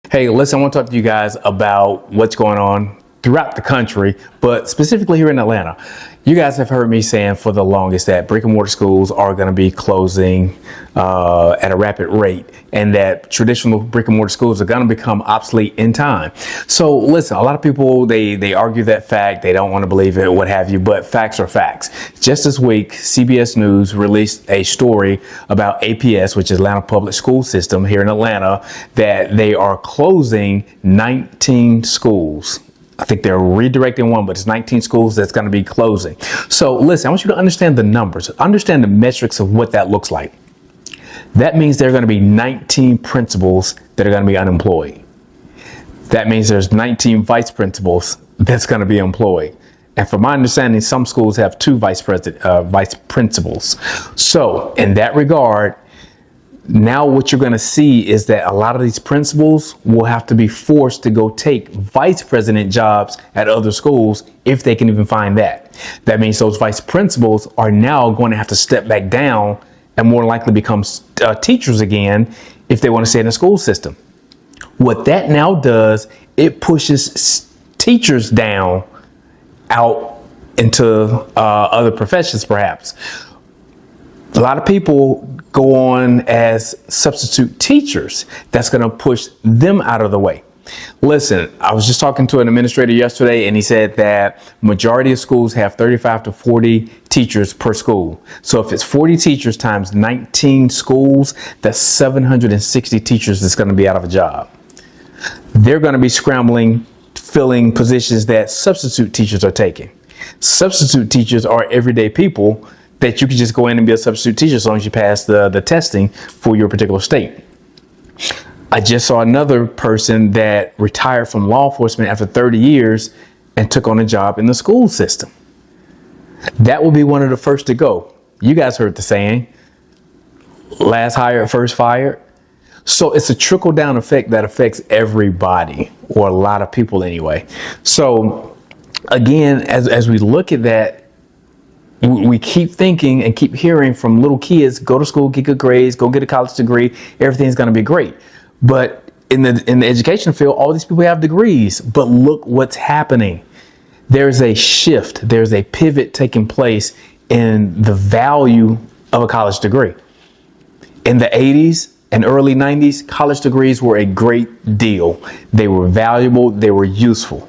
Hey, listen, I want to talk to you guys about what's going on throughout the country, but specifically here in Atlanta. You guys have heard me saying for the longest that brick and mortar schools are going to be closing at a rapid rate, and that traditional brick and mortar schools are going to become obsolete in time. So listen, a lot of people, they argue that fact. They don't want to believe it, what have you, but facts are facts. Just this week, CBS News released a story about APS, which is Atlanta Public School System here in Atlanta, that they are closing 19 schools. I think they're redirecting one, but it's 19 schools that's going to be closing. So listen, I want you to understand the numbers, understand the metrics of what that looks like. That means there are going to be 19 principals that are going to be unemployed. That means there's 19 vice principals that's going to be employed. And from my understanding, some schools have two vice principals. So in that regard, now what you're going to see is that a lot of these principals will have to be forced to go take vice president jobs at other schools if they can even find that. That means those vice principals are now going to have to step back down and more likely become teachers again if they want to stay in the school system. What that now does, it pushes teachers down out into other professions perhaps. A lot of people go on as substitute teachers. That's going to push them out of the way. Listen, I was just talking to an administrator yesterday, and he said that majority of schools have 35 to 40 teachers per school. So if it's 40 teachers times 19 schools, that's 760 teachers that's going to be out of a job. They're going to be scrambling, filling positions that substitute teachers are taking. Substitute teachers are everyday people that you can just go in and be a substitute teacher as long as you pass the testing for your particular state. I just saw another person that retired from law enforcement after 30 years and took on a job in the school system. That will be one of the first to go. You guys heard the saying, last hired, first fired. So it's a trickle down effect that affects everybody, or a lot of people anyway. So again, as we look at that, we keep thinking and keep hearing from little kids, go to school, get good grades, go get a college degree, everything's going to be great. But in the education field, all these people have degrees, but look what's happening. There's a shift, there's a pivot taking place in the value of a college degree. In the 80s and early 90s, college degrees were a great deal. They were valuable, they were useful.